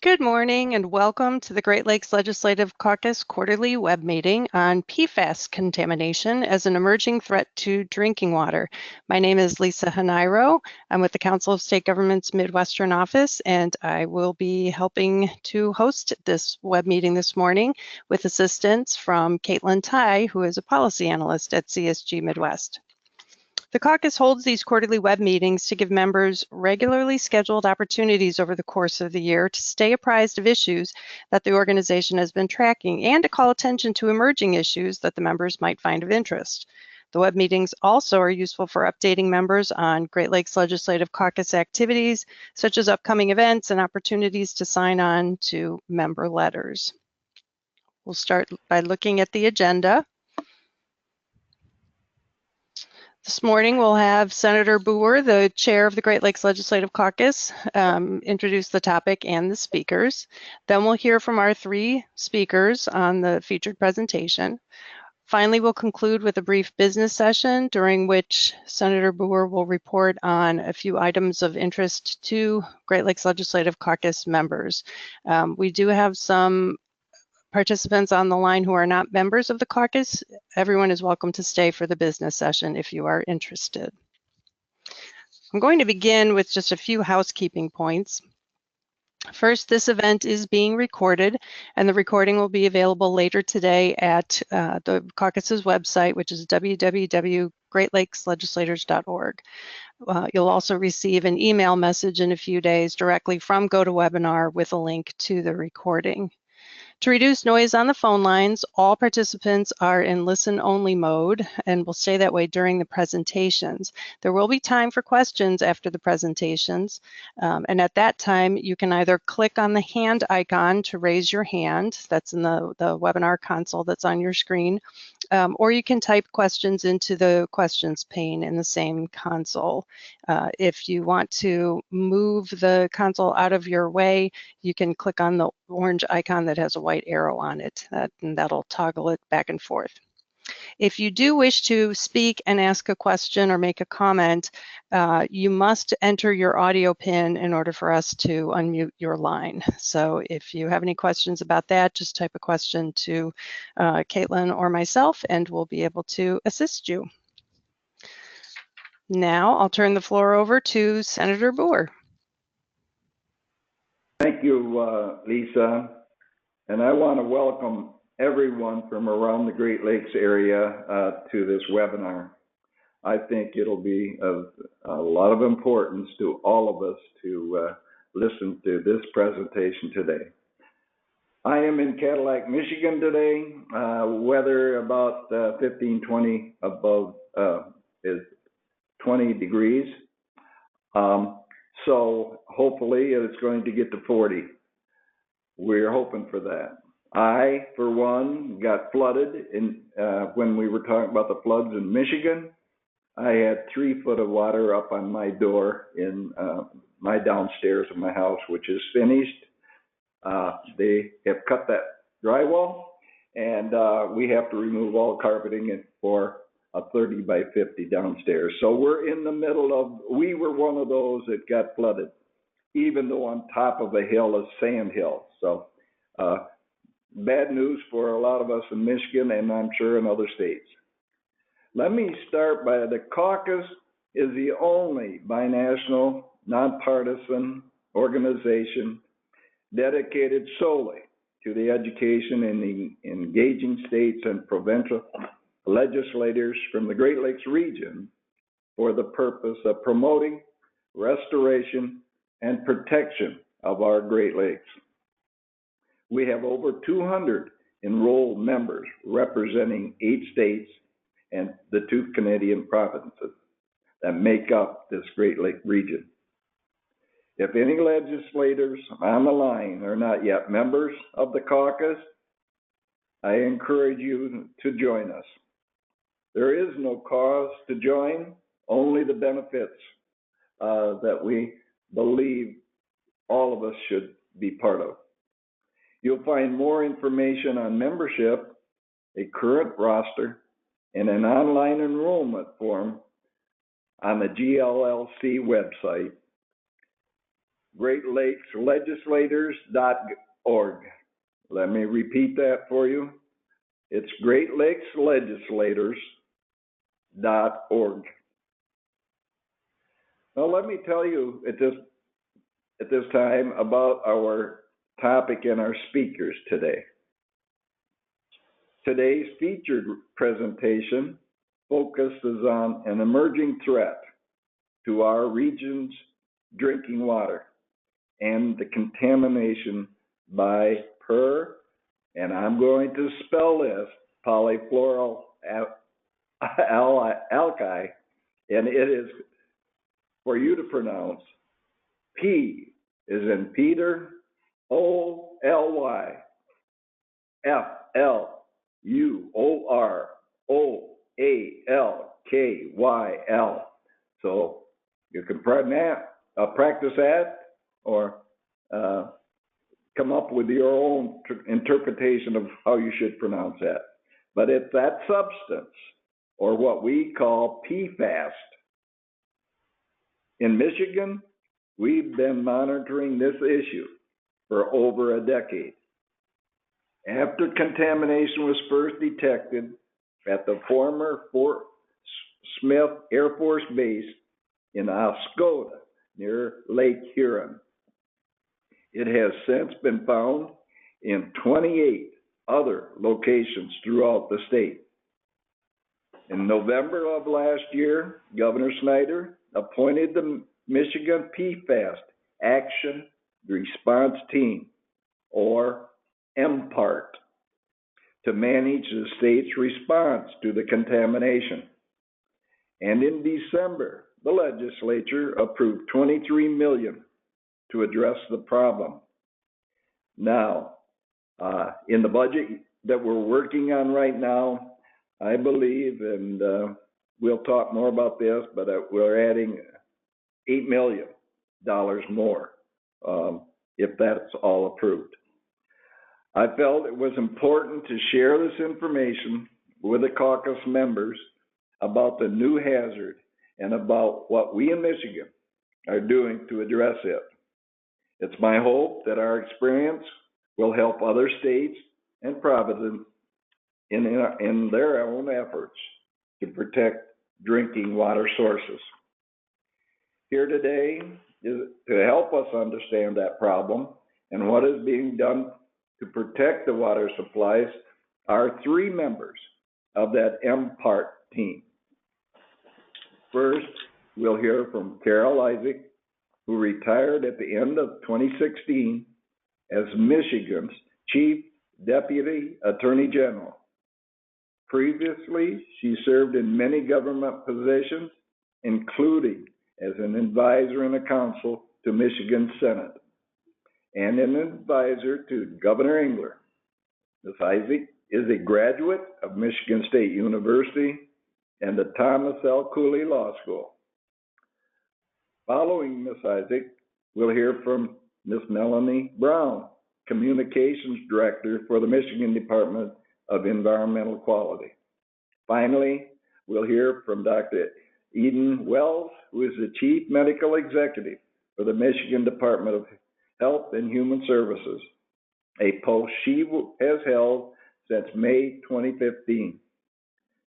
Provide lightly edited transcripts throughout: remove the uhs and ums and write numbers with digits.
Good morning and welcome to the Great Lakes Legislative Caucus quarterly web meeting on PFAS contamination as an emerging threat to drinking water. My name is Lisa Hanairo. I'm with the Council of State Governments Midwestern Office, and I will be helping to host this web meeting this morning with assistance from Caitlin Ty, who is a policy analyst at CSG Midwest. The caucus holds these quarterly web meetings to give members regularly scheduled opportunities over the course of the year to stay apprised of issues that the organization has been tracking and to call attention to emerging issues that the members might find of interest. The web meetings also are useful for updating members on Great Lakes Legislative Caucus activities, such as upcoming events and opportunities to sign on to member letters. We'll start by looking at the agenda. This morning, we'll have Senator Boer, the chair of the Great Lakes Legislative Caucus, introduce the topic and the speakers. Then we'll hear from our three speakers on the featured presentation. Finally, we'll conclude with a brief business session during which Senator Boer will report on a few items of interest to Great Lakes Legislative Caucus members. We do have some participants on the line who are not members of the caucus. Everyone is welcome to stay for the business session if you are interested. I'm going to begin with just a few housekeeping points. First, this event is being recorded, and the recording will be available later today at the caucus's website, which is www.greatlakeslegislators.org. You'll also receive an email message in a few days directly from GoToWebinar with a link to the recording. To reduce noise on the phone lines, all participants are in listen-only mode and will stay that way during the presentations. There will be time for questions after the presentations, and at that time, you can either click on the hand icon to raise your hand, that's in the webinar console that's on your screen, or you can type questions into the questions pane in the same console. If you want to move the console out of your way, you can click on the orange icon that has a white arrow on it, and that'll toggle it back and forth. If you do wish to speak and ask a question or make a comment, you must enter your audio pin in order for us to unmute your line. So if you have any questions about that, just type a question to Caitlin or myself, and we'll be able to assist you. Now I'll turn the floor over to Senator Boer. Thank you, Lisa. And I want to welcome everyone from around the Great Lakes area to this webinar. I think it'll be of a lot of importance to all of us to listen to this presentation today. I am in Cadillac, Michigan today. Weather about 15-20 above is 20 degrees. So hopefully it's going to get to 40. We're hoping for that. I, for one, got flooded when we were talking about the floods in Michigan. I had 3 foot of water up on my door in my downstairs of my house, which is finished. They have cut that drywall, and we have to remove all carpeting for a 30 by 50 downstairs. So we're in the middle of, we were one of those that got flooded, even though on top of a hill, a sand hill. So bad news for a lot of us in Michigan, and I'm sure in other states. Let me start by the caucus is the only binational, nonpartisan organization dedicated solely to the education and the engaging states and provincial legislators from the Great Lakes region for the purpose of promoting restoration and protection of our Great Lakes. We have over 200 enrolled members representing 8 states and the 2 Canadian provinces that make up this Great Lake region. If any legislators on the line are not yet members of the caucus, I encourage you to join us. There is no cause to join, only the benefits that we believe all of us should be part of. You'll find more information on membership, a current roster, and an online enrollment form on the GLLC website. GreatLakesLegislators.org. Let me repeat that for you. It's GreatLakesLegislators.org. Now let me tell you at this time about our topic and our speakers today. Today's featured presentation focuses on an emerging threat to our region's drinking water and the contamination by and I'm going to spell this, polyfluoroalkyl, and it is for you to pronounce P is in Peter, O-L-Y, F-L-U-O-R-O-A-L-K-Y-L. So you can practice that or come up with your own interpretation of how you should pronounce that. But it's that substance, or what we call PFAS. In Michigan, we've been monitoring this issue for over a decade. After contamination was first detected at the former Fort Smith Air Force Base in Oscoda, near Lake Huron, it has since been found in 28 other locations throughout the state. In November of last year, Governor Snyder appointed the Michigan PFAS Action Response Team, or MPART, to manage the state's response to the contamination. And in December, the legislature approved $23 million to address the problem. Now, in the budget that we're working on right now, I believe, and we'll talk more about this, but we're adding $8 million more if that's all approved. I felt it was important to share this information with the caucus members about the new hazard and about what we in Michigan are doing to address it. It's my hope that our experience will help other states and provinces in their own efforts to protect drinking water sources. Here today is to help us understand that problem and what is being done to protect the water supplies are three members of that MPART team. First, we'll hear from Carol Isaac, who retired at the end of 2016 as Michigan's Chief Deputy Attorney General. Previously, she served in many government positions, including as an advisor and a counsel to Michigan Senate and an advisor to Governor Engler. Ms. Isaac is a graduate of Michigan State University and the Thomas L. Cooley Law School. Following Ms. Isaac, we'll hear from Ms. Melanie Brown, Communications Director for the Michigan Department of Environmental Quality. Finally, we'll hear from Dr. Eden Wells, who is the Chief Medical Executive for the Michigan Department of Health and Human Services, a post she has held since May 2015.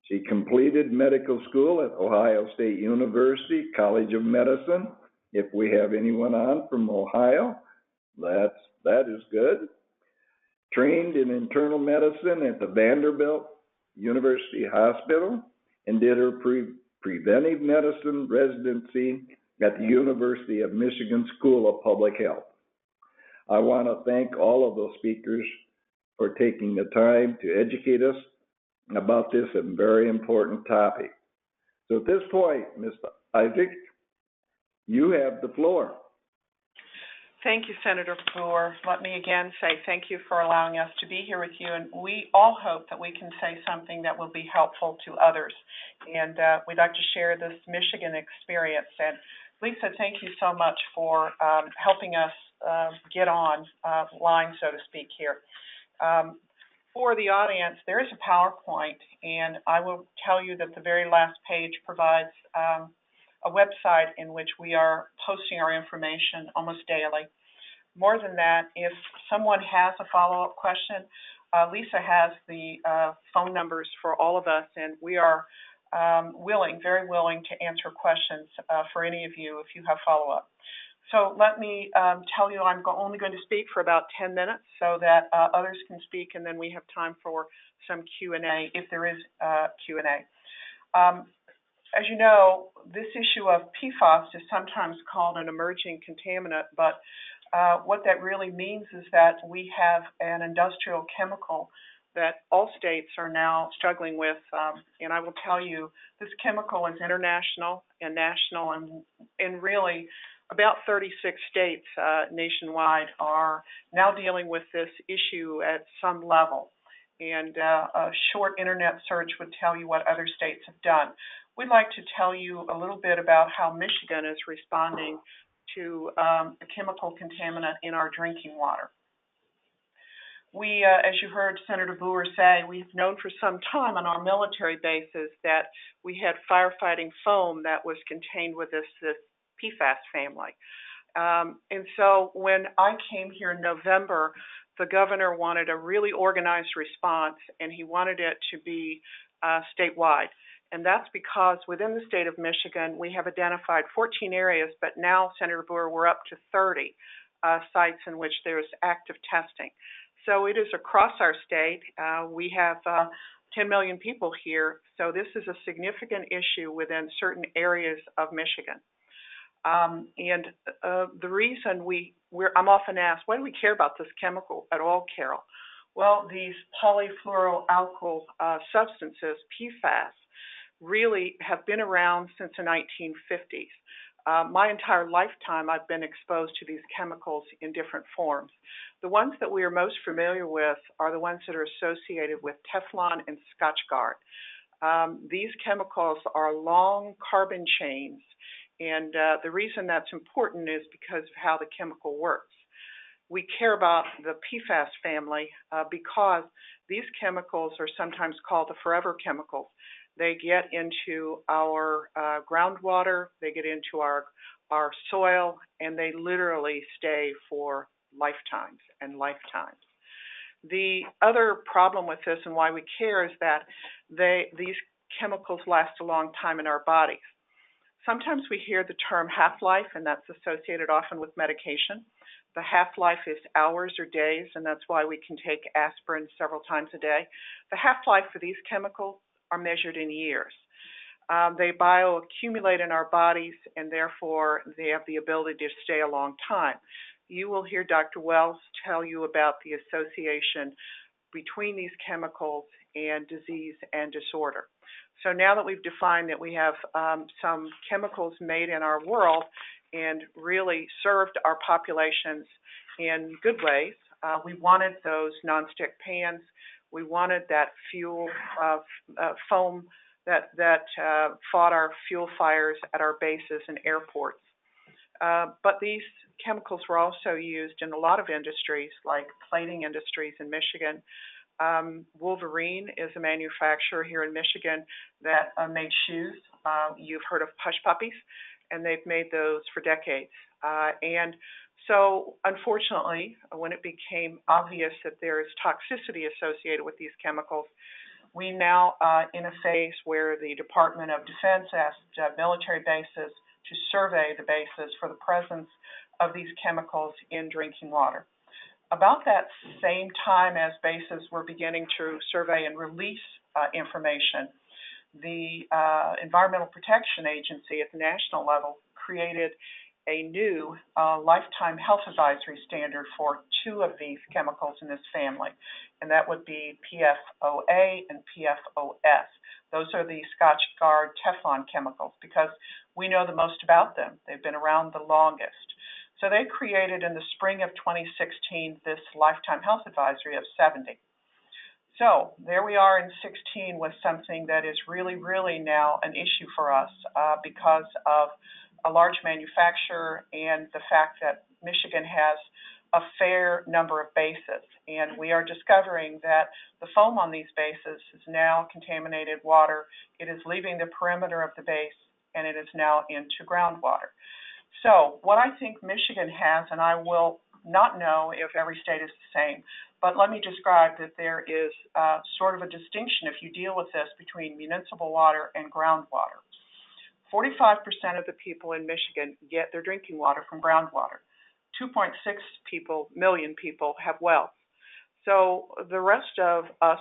She completed medical school at Ohio State University College of Medicine. If we have anyone on from Ohio, that is good. Trained in internal medicine at the Vanderbilt University Hospital and did her preventive medicine residency at the University of Michigan School of Public Health. I want to thank all of those speakers for taking the time to educate us about this very important topic. So at this point, Ms. Isaac, you have the floor. Thank you, Senator Brewer. Let me again say thank you for allowing us to be here with you, and we all hope that we can say something that will be helpful to others. And we'd like to share this Michigan experience. And Lisa, thank you so much for helping us get on line, so to speak, here. For the audience, there is a PowerPoint, and I will tell you that the very last page provides a website in which we are posting our information almost daily. More than that, if someone has a follow-up question, Lisa has the phone numbers for all of us, and we are very willing to answer questions for any of you if you have follow-up. So let me tell you, I'm only going to speak for about 10 minutes so that others can speak, and then we have time for some Q&A if there is Q&A. As you know, this issue of PFAS is sometimes called an emerging contaminant, but what that really means is that we have an industrial chemical that all states are now struggling with, and I will tell you, this chemical is international and national, and really about 36 states nationwide are now dealing with this issue at some level, and a short internet search would tell you what other states have done. We'd like to tell you a little bit about how Michigan is responding to a chemical contaminant in our drinking water. We, as you heard Senator Brewer say, we've known for some time on our military bases that we had firefighting foam that was contained with this PFAS family. And so when I came here in November, the governor wanted a really organized response, and he wanted it to be statewide. And that's because within the state of Michigan, we have identified 14 areas, but now, Senator Brewer, we're up to 30 sites in which there's active testing. So it is across our state. We have 10 million people here, so this is a significant issue within certain areas of Michigan. And the reason I'm often asked, why do we care about this chemical at all, Carol? Well, these polyfluoroalkyl substances, PFAS, really have been around since the 1950s. My entire lifetime, I've been exposed to these chemicals in different forms. The ones that we are most familiar with are the ones that are associated with Teflon and Scotchgard. These chemicals are long carbon chains, and the reason that's important is because of how the chemical works. We care about the PFAS family because these chemicals are sometimes called the forever chemicals. They get into our groundwater, they get into our soil, and they literally stay for lifetimes and lifetimes. The other problem with this and why we care is that these chemicals last a long time in our bodies. Sometimes we hear the term half-life, and that's associated often with medication. The half-life is hours or days, and that's why we can take aspirin several times a day. The half-life for these chemicals are measured in years. They bioaccumulate in our bodies, and therefore they have the ability to stay a long time. You will hear Dr. Wells tell you about the association between these chemicals and disease and disorder. So now that we've defined that we have some chemicals made in our world and really served our populations in good ways, we wanted those nonstick pans. We wanted that fuel foam that fought our fuel fires at our bases and airports. But these chemicals were also used in a lot of industries, like plating industries in Michigan. Wolverine is a manufacturer here in Michigan that made shoes. You've heard of Hush Puppies, and they've made those for decades. And so, unfortunately, when it became obvious that there is toxicity associated with these chemicals, we now in a phase where the Department of Defense asked military bases to survey the bases for the presence of these chemicals in drinking water. About that same time as bases were beginning to survey and release information, the Environmental Protection Agency at the national level created a new lifetime health advisory standard for two of these chemicals in this family, and that would be PFOA and PFOS. Those are the Scotchgard Teflon chemicals because we know the most about them. They've been around the longest. So they created in the spring of 2016 this lifetime health advisory of 70. So there we are in 16 with something that is really, really now an issue for us because of a large manufacturer and the fact that Michigan has a fair number of bases. And we are discovering that the foam on these bases is now contaminated water. It is leaving the perimeter of the base and it is now into groundwater. So what I think Michigan has, and I will not know if every state is the same, but let me describe that there is sort of a distinction, if you deal with this, between municipal water and groundwater. 45% of the people in Michigan get their drinking water from groundwater. 2.6 million people have wells. So the rest of us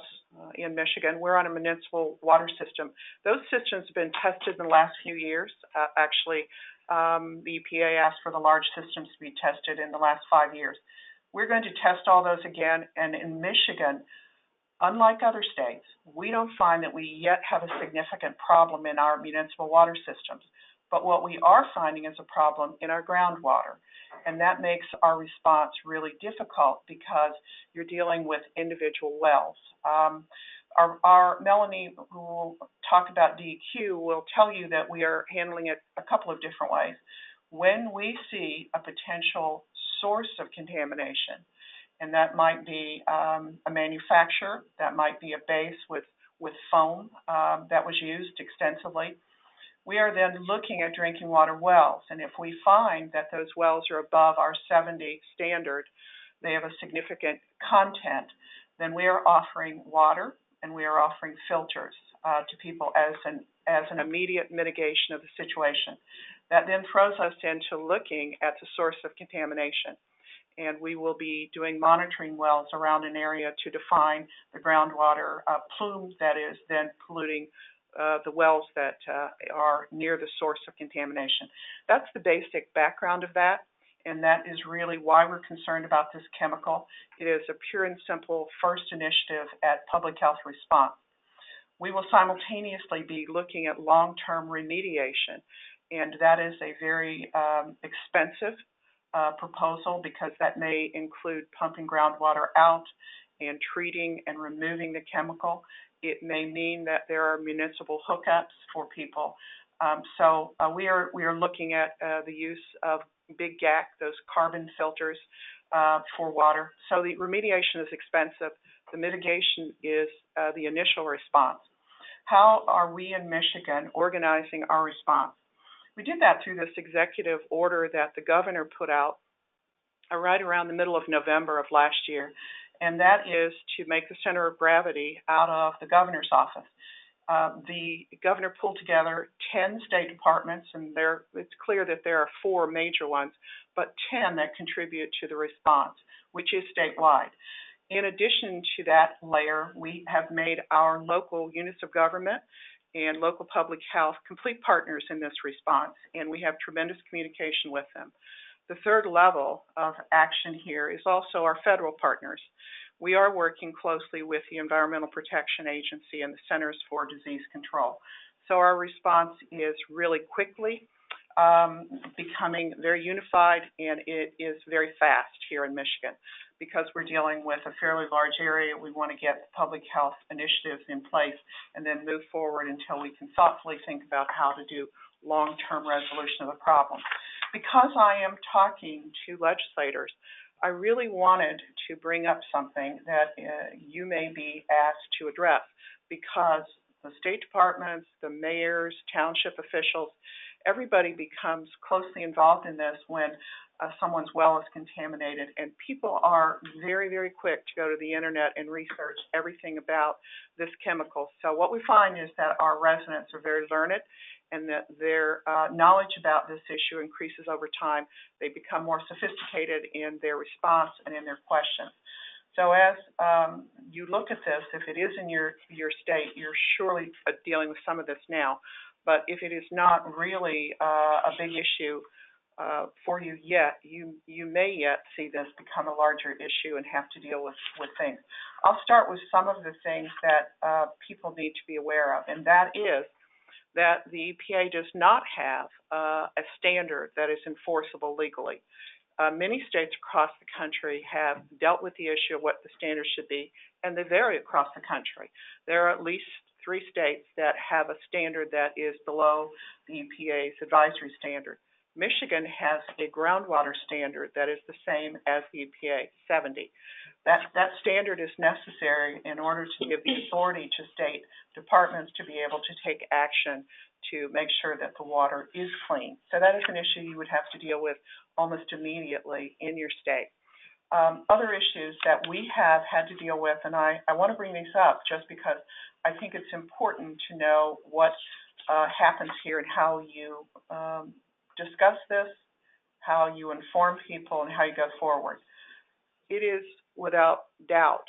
in Michigan, we're on a municipal water system. Those systems have been tested in the last few years. The EPA asked for the large systems to be tested in the last 5 years. We're going to test all those again, and in Michigan, unlike other states, we don't find that we yet have a significant problem in our municipal water systems. But what we are finding is a problem in our groundwater, and that makes our response really difficult because you're dealing with individual wells. Our Melanie, who will talk about DEQ, will tell you that we are handling it a couple of different ways. When we see a potential source of contamination, and that might be a manufacturer, that might be a base with foam that was used extensively, we are then looking at drinking water wells. And if we find that those wells are above our 70 standard, they have a significant content, then we are offering water and we are offering filters to people as an immediate mitigation of the situation. That then throws us into looking at the source of contamination. And we will be doing monitoring wells around an area to define the groundwater plume that is then polluting the wells that are near the source of contamination. That's the basic background of that, and that is really why we're concerned about this chemical. It is a pure and simple first initiative at public health response. We will simultaneously be looking at long-term remediation, and that is a very expensive proposal because that may include pumping groundwater out and treating and removing the chemical. It may mean that there are municipal hookups for people. So we are looking at the use of big GAC, those carbon filters for water. So the remediation is expensive. The mitigation is the initial response. How are we in Michigan organizing our response? We did that through this executive order that the governor put out right around the middle of November of last year, and that is to make the center of gravity out of the governor's office. The governor pulled together 10 state departments, and it's clear that there are 4 major ones, but 10 that contribute to the response, which is statewide. In addition to that layer, we have made our local units of government and local public health complete partners in this response, and we have tremendous communication with them. The third level of action here is also our federal partners. We are working closely with the Environmental Protection Agency and the Centers for Disease Control. So our response is really quickly becoming very unified, and it is very fast here in Michigan. Because we're dealing with a fairly large area, we want to get public health initiatives in place and then move forward until we can thoughtfully think about how to do long-term resolution of the problem. Because I am talking to legislators, I really wanted to bring up something that you may be asked to address, because the state departments, the mayors, township officials, everybody becomes closely involved in this when someone's well is contaminated, and people are very, very quick to go to the internet and research everything about this chemical. So what we find is that our residents are very learned, and that their knowledge about this issue increases over time. They become more sophisticated in their response and in their questions. So as you look at this, if it is in your state, you're surely dealing with some of this now. But if it is not really a big issue for you yet, you may yet see this become a larger issue and have to deal with things. I'll start with some of the things that people need to be aware of, and that is that the EPA does not have a standard that is enforceable legally. Many states across the country have dealt with the issue of what the standard should be, and they vary across the country. There are at least 3 states that have a standard that is below the EPA's advisory standard. Michigan has a groundwater standard that is the same as the EPA, 70. That standard is necessary in order to give the authority to state departments to be able to take action to make sure that the water is clean. So that is an issue you would have to deal with almost immediately in your state. Other issues that we have had to deal with, and I want to bring these up just because I think it's important to know what happens here and how you discuss this, how you inform people, and how you go forward. It is without doubt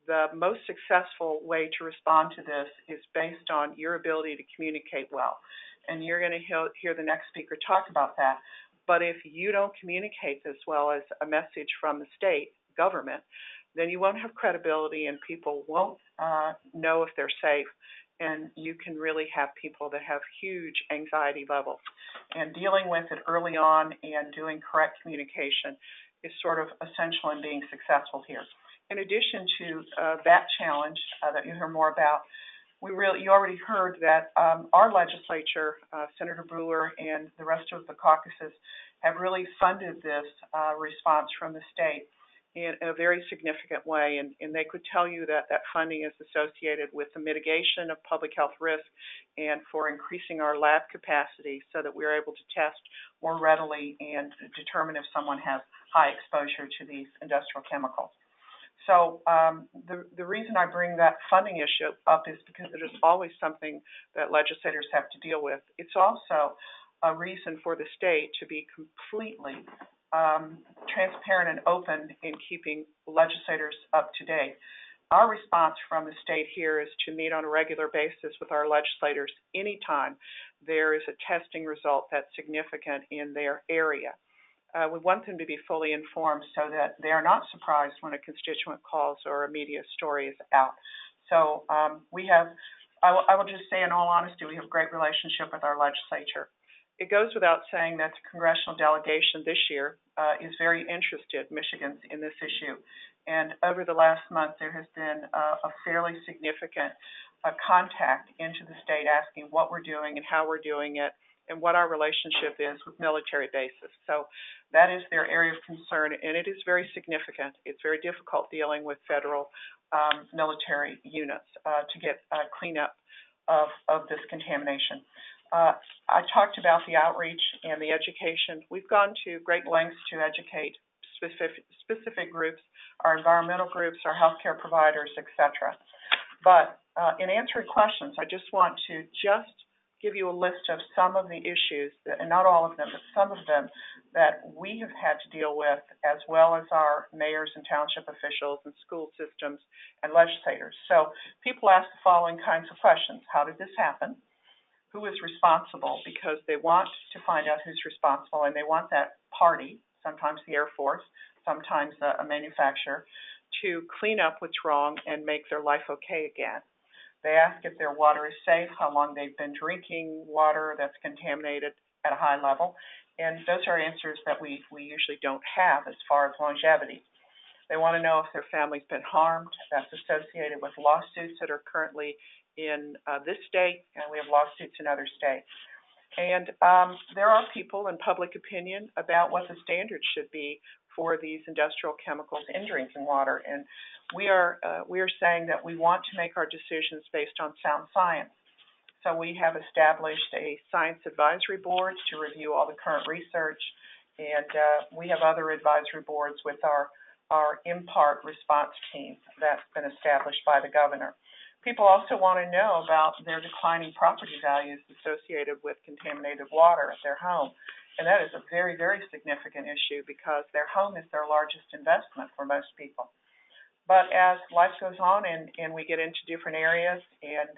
the most successful way to respond to this is based on your ability to communicate well. And you're going to hear the next speaker talk about that. But if you don't communicate this well as a message from the state government, then you won't have credibility and people won't know if they're safe. And you can really have people that have huge anxiety levels. And dealing with it early on and doing correct communication is sort of essential in being successful here. In addition to that challenge that you hear more about, you already heard that our legislature, Senator Brewer and the rest of the caucuses, have really funded this response from the state in a very significant way, and they could tell you that that funding is associated with the mitigation of public health risk and for increasing our lab capacity so that we're able to test more readily and determine if someone has high exposure to these industrial chemicals. So the reason I bring that funding issue up is because it is always something that legislators have to deal with. It's also a reason for the state to be completely transparent and open in keeping legislators up to date. Our response from the state here is to meet on a regular basis with our legislators anytime there is a testing result that's significant in their area. We want them to be fully informed so that they are not surprised when a constituent calls or a media story is out. So I will just say in all honesty, we have a great relationship with our legislature. It goes without saying that the congressional delegation this year is very interested, Michigan's, in this issue. And over the last month, there has been a fairly significant contact into the state asking what we're doing and how we're doing it and what our relationship is with military bases. So that is their area of concern, and it is very significant. It's very difficult dealing with federal military units to get cleanup of this contamination. I talked about the outreach and the education. We've gone to great lengths to educate specific groups, our environmental groups, our healthcare providers, etc. But in answering questions, I just want to give you a list of some of the issues, and not all of them, but some of them that we have had to deal with, as well as our mayors and township officials and school systems and legislators. So people ask the following kinds of questions. How did this happen? Who is responsible? Because they want to find out who's responsible, and they want that party, sometimes the Air Force, sometimes a manufacturer, to clean up what's wrong and make their life okay again. They ask if their water is safe, how long they've been drinking water that's contaminated at a high level, and those are answers that we usually don't have as far as longevity. They want to know if their family's been harmed. That's associated with lawsuits that are currently in this state, and we have lawsuits in other states. And there are people in public opinion about what the standards should be for these industrial chemicals in drinking water. And we are saying that we want to make our decisions based on sound science. So we have established a science advisory board to review all the current research, and we have other advisory boards with our IMPART response team that's been established by the governor. People also want to know about their declining property values associated with contaminated water at their home. And that is a very, very significant issue because their home is their largest investment for most people. But as life goes on and we get into different areas, and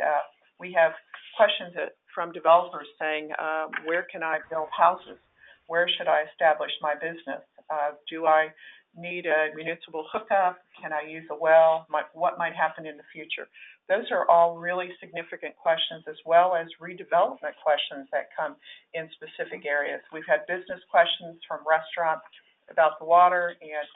we have questions from developers saying, where can I build houses? Where should I establish my business? Do I need a municipal hookup? Can I use a well? What might happen in the future? Those are all really significant questions, as well as redevelopment questions that come in specific areas. We've had business questions from restaurants about the water and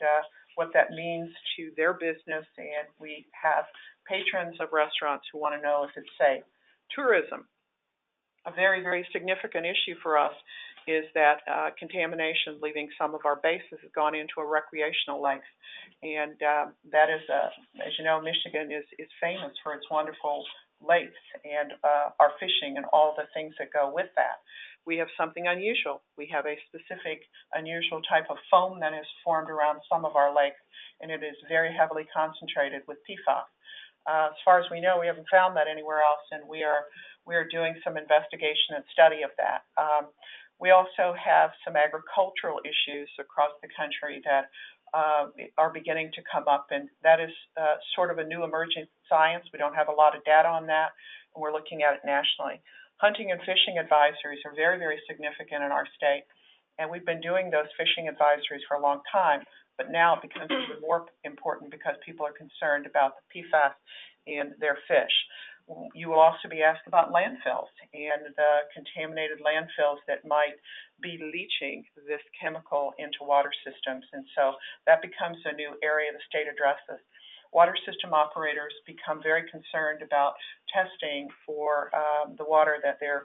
what that means to their business, and we have patrons of restaurants who want to know if it's safe. Tourism, a very, very significant issue for us. is that contamination leaving some of our bases has gone into a recreational lakes. And that is, as you know, Michigan is famous for its wonderful lakes and our fishing and all the things that go with that. We have something unusual. We have a specific unusual type of foam that is formed around some of our lakes, and it is very heavily concentrated with PFAS. As far as we know, we haven't found that anywhere else, and we are doing some investigation and study of that. We also have some agricultural issues across the country that are beginning to come up, and that is sort of a new emerging science. We don't have a lot of data on that, and we're looking at it nationally. Hunting and fishing advisories are very, very significant in our state, and we've been doing those fishing advisories for a long time, but now it becomes even more important because people are concerned about the PFAS in their fish. You will also be asked about landfills and the contaminated landfills that might be leaching this chemical into water systems, and so that becomes a new area the state addresses. Water system operators become very concerned about testing for the water that they're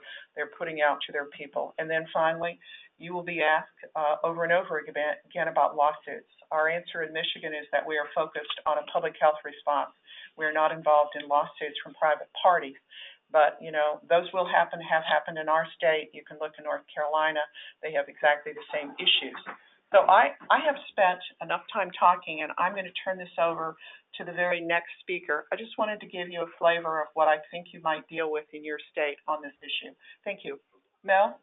putting out to their people. And then finally, you will be asked over and over again about lawsuits. Our answer in Michigan is that we are focused on a public health response. We are not involved in lawsuits from private parties. But, you know, those will happen, have happened in our state. You can look in North Carolina. They have exactly the same issues. So I have spent enough time talking, and I'm going to turn this over to the very next speaker. I just wanted to give you a flavor of what I think you might deal with in your state on this issue. Thank you. Mel?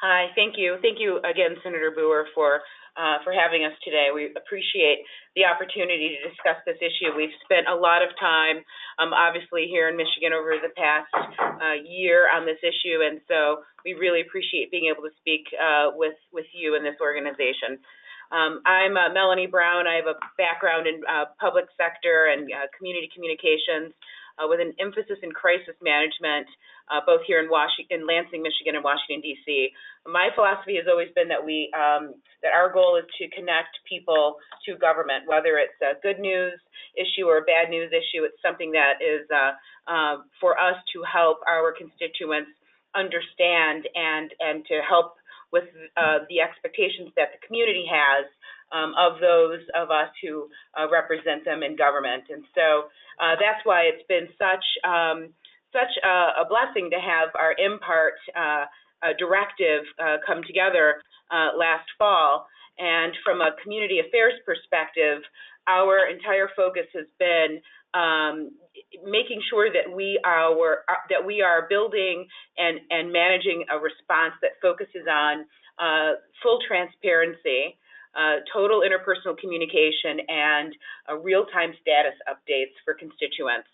Hi, thank you. Thank you again, Senator Boer, for having us today. We appreciate the opportunity to discuss this issue. We've spent a lot of time, obviously, here in Michigan over the past year on this issue, and so we really appreciate being able to speak with you in this organization. I'm Melanie Brown. I have a background in public sector and community communications with an emphasis in crisis management, both here in Lansing, Michigan, and Washington, D.C. My philosophy has always been that that our goal is to connect people to government, whether it's a good news issue or a bad news issue. It's something that is for us to help our constituents understand and to help with the expectations that the community has of those of us who represent them in government. And so that's why it's been such a blessing to have our MPART directive come together last fall. And from a community affairs perspective, our entire focus has been making sure that we are building and managing a response that focuses on full transparency, total interpersonal communication, and real-time status updates for constituents.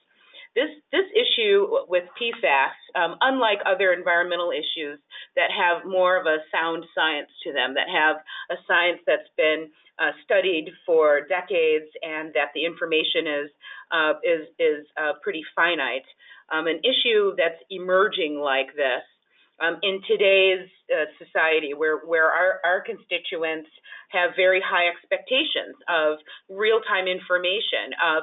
This issue with PFAS, unlike other environmental issues that have more of a sound science to them, that have a science that's been studied for decades and that the information is pretty finite, an issue that's emerging like this in today's society, where our constituents have very high expectations of real-time information, of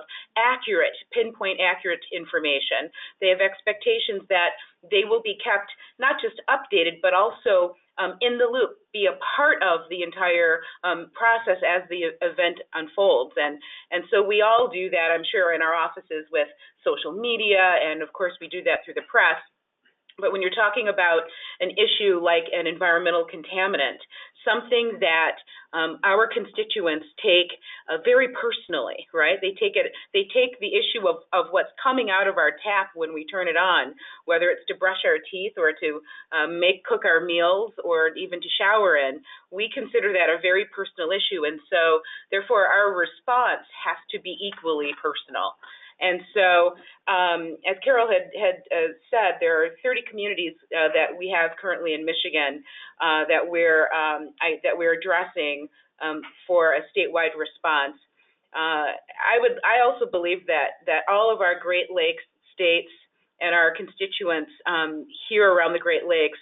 pinpoint accurate information. They have expectations that they will be kept not just updated, but also in the loop, be a part of the entire process as the event unfolds. And so we all do that, I'm sure, in our offices with social media, and of course we do that through the press. But when you're talking about an issue like an environmental contaminant, something that our constituents take very personally, right? They take the issue of what's coming out of our tap when we turn it on, whether it's to brush our teeth or to cook our meals or even to shower in. We consider that a very personal issue, and so therefore our response has to be equally personal. And so, as Carol had said, there are 30 communities that we have currently in Michigan that we're addressing for a statewide response. I also believe that all of our Great Lakes states and our constituents here around the Great Lakes,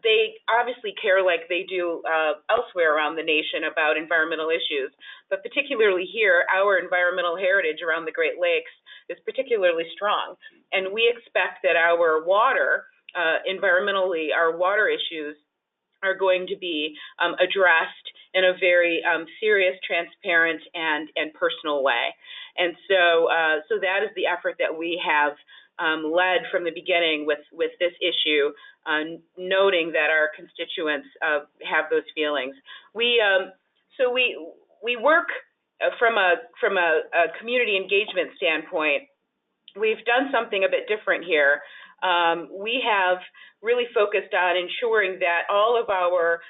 they obviously care like they do elsewhere around the nation about environmental issues, but particularly here, our environmental heritage around the Great Lakes is particularly strong. And we expect that our water environmentally, our water issues are going to be addressed in a very serious, transparent, and personal way. And so, so that is the effort that we have led from the beginning with this issue, noting that our constituents have those feelings. So we work from a community engagement standpoint. We've done something a bit different here. We have really focused on ensuring that all of our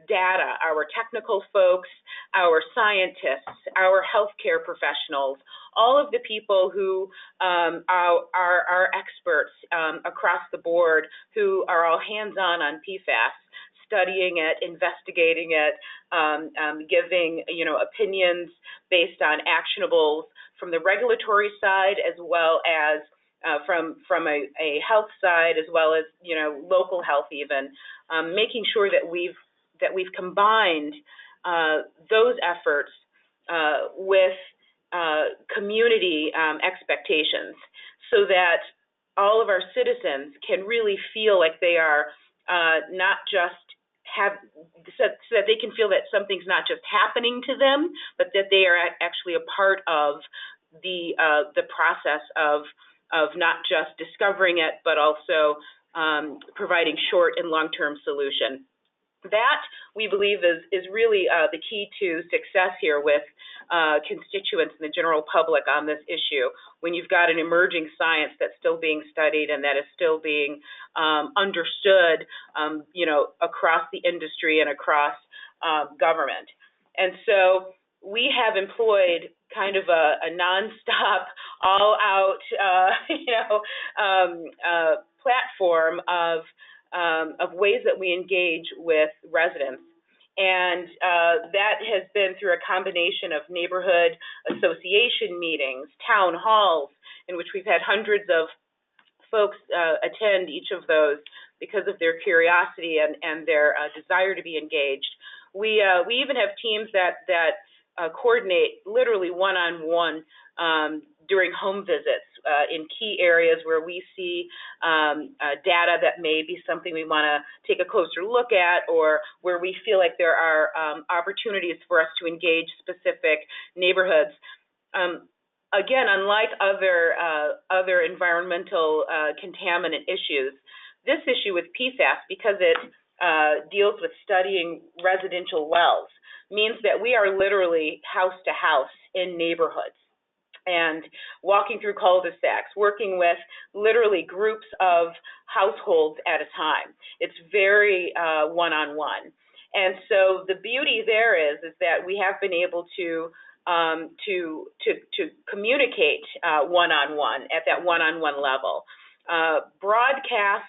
data, our technical folks, our scientists, our healthcare professionals, all of the people who are experts across the board, who are all hands-on on PFAS, studying it, investigating it, giving opinions based on actionables from the regulatory side, as well as from a health side, as well as local health, even making sure that we've combined those efforts with community expectations, so that all of our citizens can really feel like they are not just so that they can feel that something's not just happening to them, but that they are actually a part of the process of not just discovering it, but also providing short and long-term solution. That, we believe, is really the key to success here with constituents and the general public on this issue, when you've got an emerging science that's still being studied and that is still being understood, across the industry and across government. And so we have employed kind of a nonstop, all-out, platform of ways that we engage with residents. And that has been through a combination of neighborhood association meetings, town halls, in which we've had hundreds of folks attend each of those because of their curiosity and their desire to be engaged. We even have teams that coordinate literally one-on-one during home visits in key areas where we see data that may be something we want to take a closer look at, or where we feel like there are opportunities for us to engage specific neighborhoods. Again, unlike other environmental contaminant issues, this issue with PFAS, because it deals with studying residential wells, means that we are literally house to house in neighborhoods and walking through cul-de-sacs, working with literally groups of households at a time. It's very one-on-one. And so the beauty there is that we have been able to communicate one-on-one at that one-on-one level. Broadcast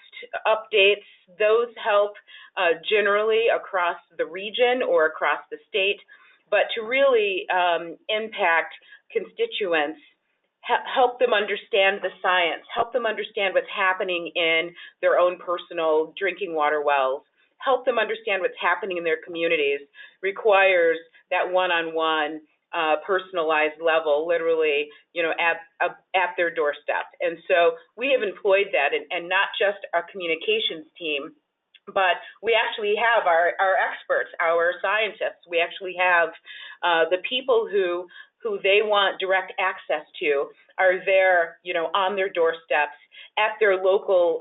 updates, those help generally across the region or across the state, but to really impact constituents, help them understand the science, help them understand what's happening in their own personal drinking water wells, help them understand what's happening in their communities, requires that one-on-one personalized level, literally, at their doorstep. And so we have employed that, and not just our communications team, but we actually have our experts, our scientists. We actually have the people who they want direct access to are there, on their doorsteps, at their local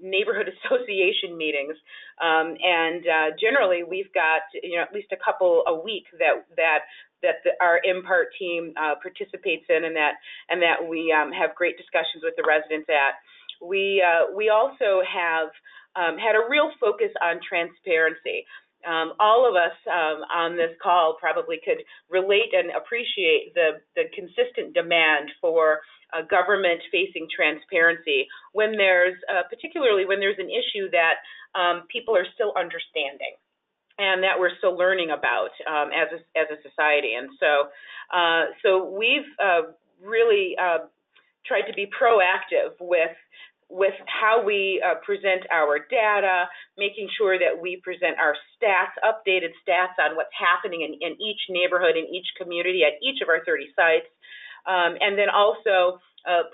neighborhood association meetings. And generally, we've got, at least a couple a week that our MPART team participates in, and that we have great discussions with the residents at. We also have had a real focus on transparency. All of us on this call probably could relate and appreciate the consistent demand for government-facing transparency when there's, particularly when there's an issue that people are still understanding and that we're still learning about as a society. And so we've really tried to be proactive with how we present our data, making sure that we present our stats, updated stats on what's happening in each neighborhood, in each community, at each of our 30 sites, and then also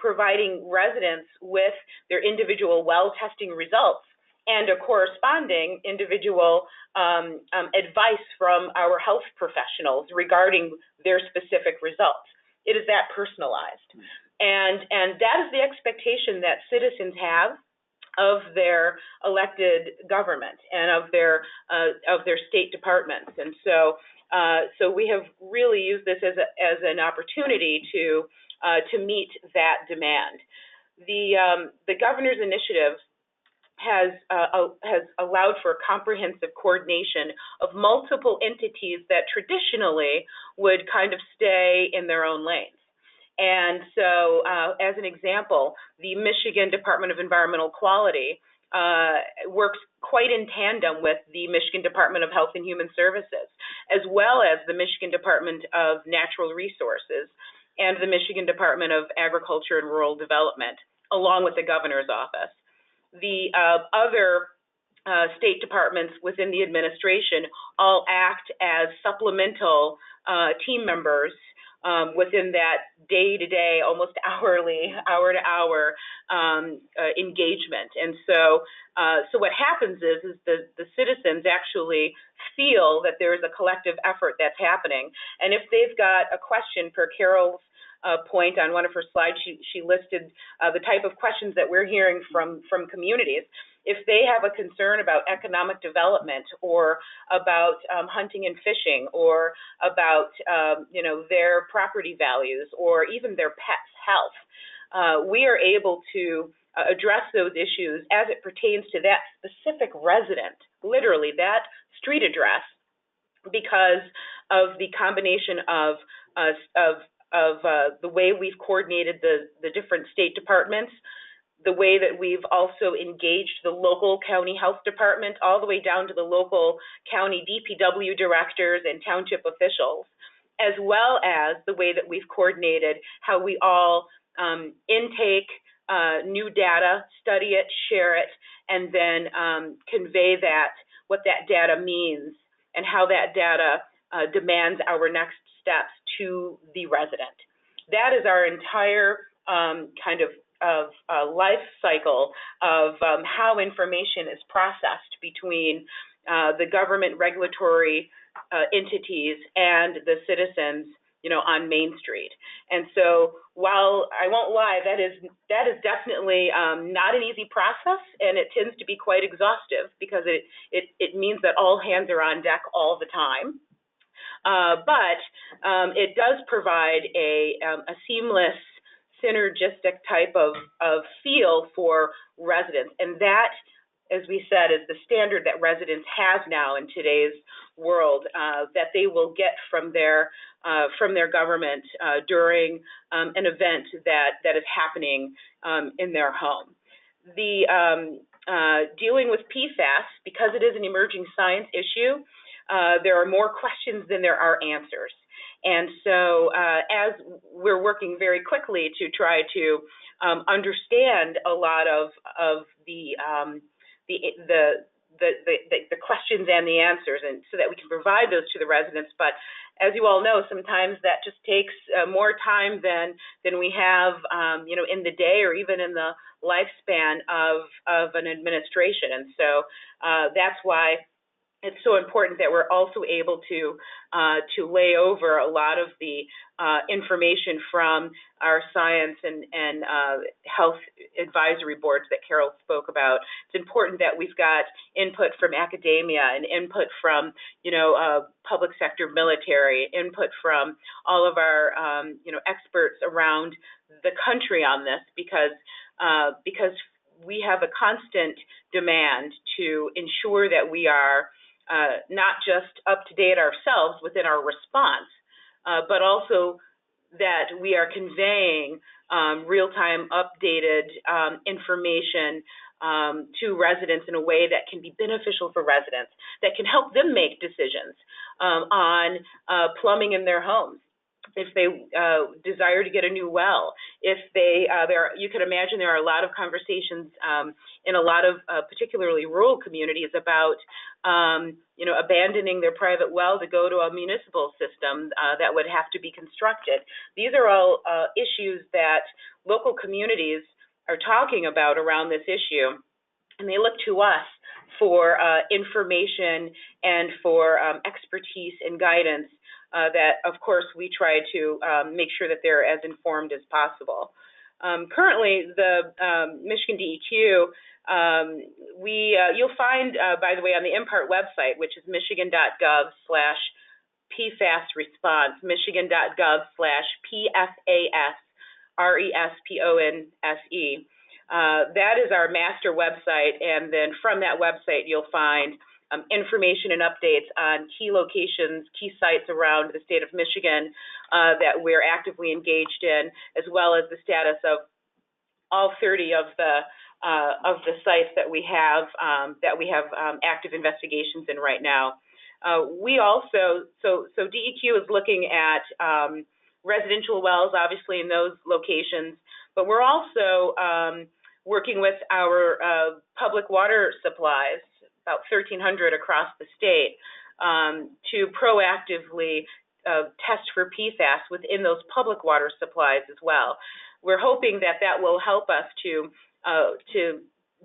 providing residents with their individual well testing results and a corresponding individual advice from our health professionals regarding their specific results. It is that personalized. And that is the expectation that citizens have of their elected government and of their state departments. And so we have really used this as an opportunity to meet that demand. The governor's initiative has allowed for comprehensive coordination of multiple entities that traditionally would kind of stay in their own lanes. And so, as an example, the Michigan Department of Environmental Quality works quite in tandem with the Michigan Department of Health and Human Services, as well as the Michigan Department of Natural Resources and the Michigan Department of Agriculture and Rural Development, along with the governor's office. The other state departments within the administration all act as supplemental team members within that day-to-day, almost hourly, hour-to-hour engagement. And so what happens is the citizens actually feel that there is a collective effort that's happening. And if they've got a question, per Carol's point on one of her slides, she listed the type of questions that we're hearing from communities. If they have a concern about economic development or about hunting and fishing or about their property values or even their pets' health, we are able to address those issues as it pertains to that specific resident, literally that street address, because of the combination of the way we've coordinated the different state departments, the way that we've also engaged the local county health department, all the way down to the local county DPW directors and township officials, as well as the way that we've coordinated how we all intake new data, study it, share it, and then convey what that data means and how that data demands our next steps to the resident. That is our entire kind of life cycle of how information is processed between the government regulatory entities and the citizens, on Main Street. And so, while I won't lie, that is definitely not an easy process, and it tends to be quite exhaustive because it means that all hands are on deck all the time. But it does provide a seamless, synergistic type of feel for residents, and that, as we said, is the standard that residents have now in today's world, that they will get from their government during an event that is happening in their home. The dealing with PFAS, because it is an emerging science issue, there are more questions than there are answers. And so as we're working very quickly to try to understand a lot of the questions and the answers, and so that we can provide those to the residents. But as you all know, sometimes that just takes more time than we have, in the day or even in the lifespan of an administration. And so that's why it's so important that we're also able to lay over a lot of the information from our science and health advisory boards that Carol spoke about. It's important that we've got input from academia and input from, public sector military, input from all of our, experts around the country on this, because we have a constant demand to ensure that we are not just up to date ourselves within our response, but also that we are conveying real-time updated information to residents in a way that can be beneficial for residents, that can help them make decisions on plumbing in their homes. If they desire to get a new well, if you can imagine there are a lot of conversations in a lot of particularly rural communities about abandoning their private well to go to a municipal system that would have to be constructed. These are all issues that local communities are talking about around this issue, and they look to us for information and for expertise and guidance that, of course, we try to make sure that they're as informed as possible. Currently, the Michigan DEQ, you'll find, by the way, on the MPART website, which is michigan.gov/PFAS response, michigan.gov/PFAS RESPONSE. That is our master website, and then from that website you'll find information and updates on key locations, key sites around the state of Michigan that we're actively engaged in, as well as the status of all 30 of the sites that we have active investigations in right now. We also, so DEQ is looking at residential wells, obviously in those locations, but we're also working with our public water supplies, about 1,300 across the state, to proactively test for PFAS within those public water supplies as well. We're hoping that that will help us to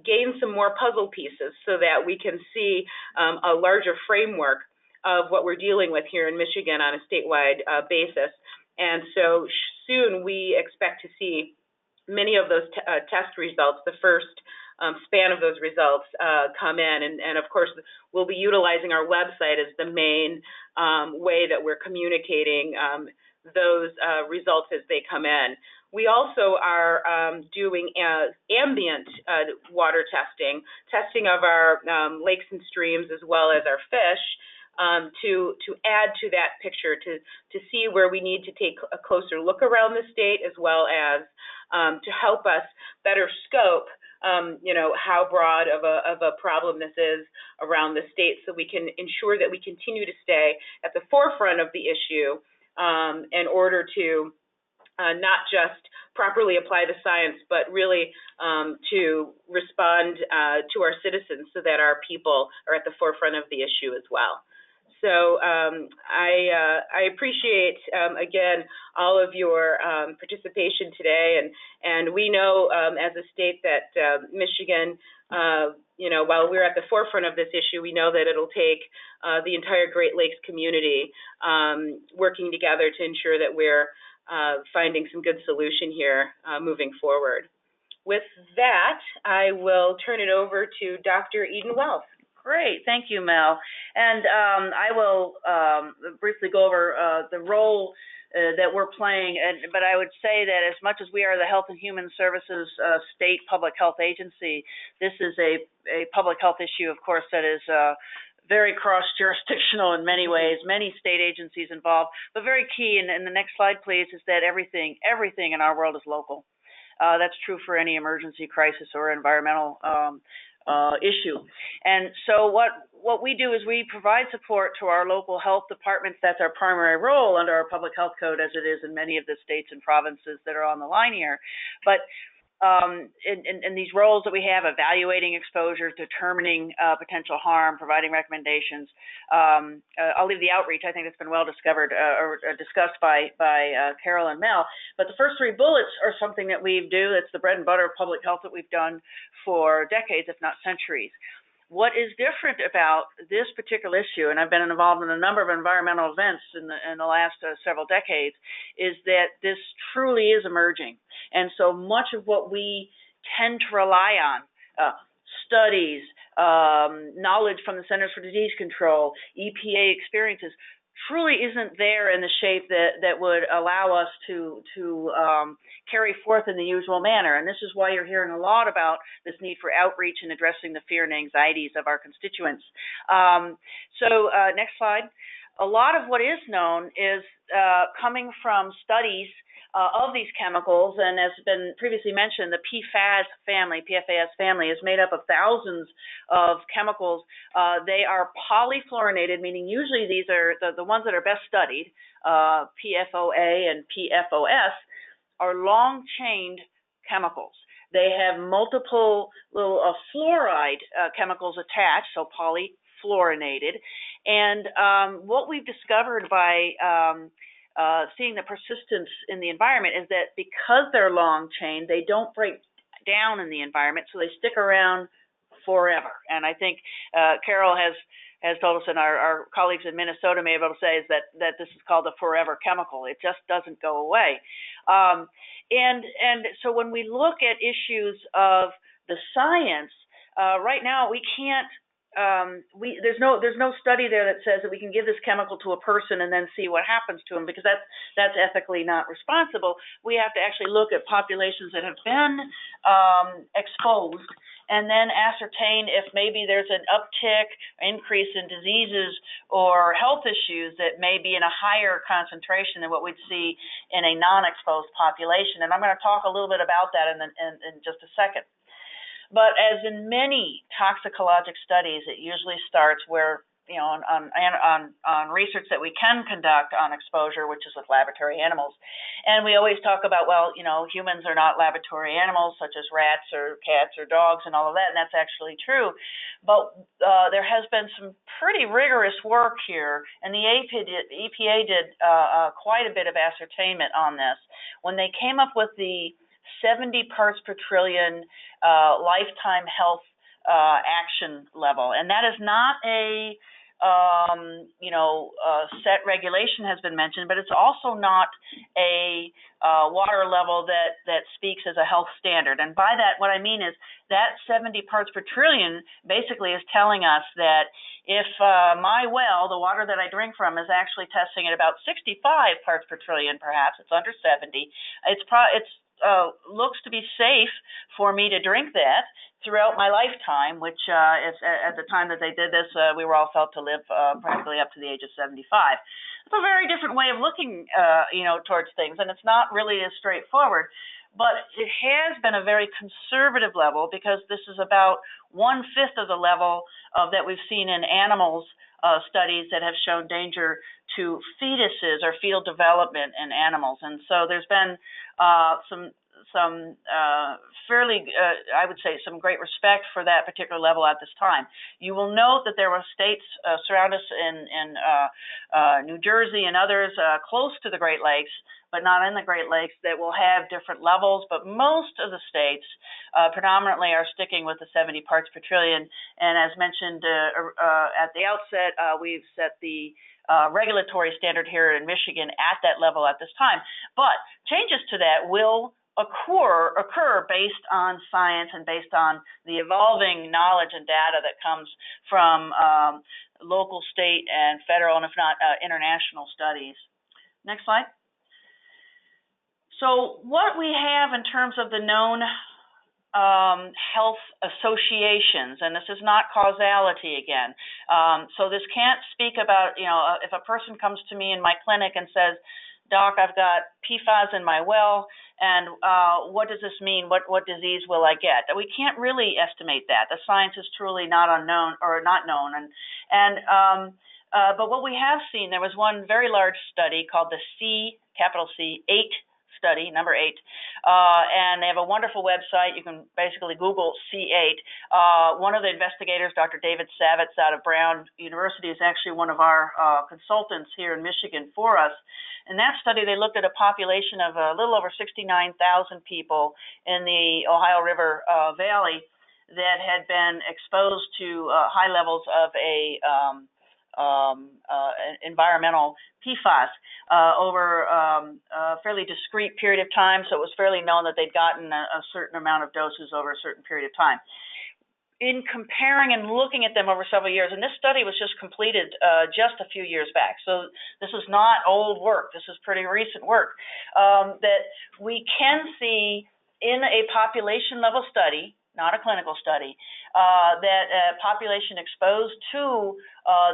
gain some more puzzle pieces so that we can see a larger framework of what we're dealing with here in Michigan on a statewide basis. And so soon we expect to see many of those test results, the first span of those results come in. And of course, we'll be utilizing our website as the main way that we're communicating those results as they come in. We also are doing ambient water testing of our lakes and streams as well as our fish, to add to that picture, to see where we need to take a closer look around the state, as well as to help us better scope, how broad of a problem this is around the state, so we can ensure that we continue to stay at the forefront of the issue in order to not just properly apply the science, but really to respond to our citizens so that our people are at the forefront of the issue as well. So I appreciate, again, all of your participation today. And we know as a state that Michigan, while we're at the forefront of this issue, we know that it'll take the entire Great Lakes community working together to ensure that we're finding some good solution here moving forward. With that, I will turn it over to Dr. Eden Wells. Great, thank you, Mel. And I will briefly go over the role that we're playing, but I would say that as much as we are the Health and Human Services state public health agency, this is a public health issue, of course, that is very cross-jurisdictional in many ways, many state agencies involved, but very key, and the next slide, please, is that everything in our world is local. That's true for any emergency crisis or environmental issue. And so what we do is we provide support to our local health departments. That's our primary role under our public health code, as it is in many of the states and provinces that are on the line here. But in these roles that we have, evaluating exposures, determining potential harm, providing recommendations. I'll leave the outreach. I think it's been well discovered or discussed by Carol and Mel. But the first three bullets are something that we do. That's the bread and butter of public health that we've done for decades, if not centuries. What is different about this particular issue, and I've been involved in a number of environmental events in the last several decades, is that this truly is emerging. And so much of what we tend to rely on, studies, knowledge from the Centers for Disease Control, EPA experiences, truly isn't there in the shape that would allow us to carry forth in the usual manner. And this is why you're hearing a lot about this need for outreach and addressing the fear and anxieties of our constituents. Next slide. A lot of what is known is coming from studies of these chemicals, and as has been previously mentioned, the PFAS family is made up of thousands of chemicals. They are polyfluorinated, meaning usually these are the ones that are best studied, PFOA and PFOS, are long-chained chemicals. They have multiple little fluoride chemicals attached, so polyfluorinated. And what we've discovered by seeing the persistence in the environment is that because they're long chain, they don't break down in the environment, so they stick around forever. And I think Carol has told us, and our colleagues in Minnesota may be able to say, is that this is called a forever chemical. It just doesn't go away. And so when we look at issues of the science, right now we can't. There's no study there that says that we can give this chemical to a person and then see what happens to them, because that's ethically not responsible. We have to actually look at populations that have been exposed, and then ascertain if maybe there's an uptick, increase in diseases or health issues that may be in a higher concentration than what we'd see in a non-exposed population. And I'm going to talk a little bit about that in just a second. But as in many toxicologic studies, it usually starts where, on research that we can conduct on exposure, which is with laboratory animals. And we always talk about, well, humans are not laboratory animals such as rats or cats or dogs and all of that, and that's actually true. But there has been some pretty rigorous work here, and the EPA did quite a bit of ascertainment on this when they came up with the 70 parts per trillion lifetime health action level. And that is not a set regulation has been mentioned, but it's also not a water level that speaks as a health standard. And by that, what I mean is that 70 parts per trillion basically is telling us that if my well, the water that I drink from, is actually testing at about 65 parts per trillion, perhaps it's under 70, it's looks to be safe for me to drink that throughout my lifetime, which is, at the time that they did this, we were all felt to live practically up to the age of 75. It's a very different way of looking, towards things, and it's not really as straightforward. But it has been a very conservative level, because this is about 1/5 of the level that we've seen in animals studies that have shown danger to fetuses or fetal development in animals. And so there's been some fairly, I would say, some great respect for that particular level at this time. You will note that there were states surround us in New Jersey and others close to the Great Lakes, but not in the Great Lakes, that will have different levels. But most of the states predominantly are sticking with the 70 parts per trillion. And as mentioned at the outset, we've set the regulatory standard here in Michigan at that level at this time. But changes to that will occur based on science and based on the evolving knowledge and data that comes from local, state, and federal, and if not, international studies. Next slide. So what we have in terms of the known health associations, and this is not causality again. So this can't speak about, if a person comes to me in my clinic and says, Doc, I've got PFAS in my well, and what does this mean? What disease will I get? We can't really estimate that. The science is truly not unknown or not known. But what we have seen, there was one very large study called the capital C8 study, number 8, and they have a wonderful website. You can basically Google C8. One of the investigators, Dr. David Savitz out of Brown University, is actually one of our consultants here in Michigan for us. In that study, they looked at a population of a little over 69,000 people in the Ohio River Valley that had been exposed to high levels of environmental PFAS over a fairly discrete period of time. So it was fairly known that they'd gotten a certain amount of doses over a certain period of time. In comparing and looking at them over several years, and this study was just completed just a few years back, so this is not old work, this is pretty recent work, that we can see in a population level study, not a clinical study, that a population exposed to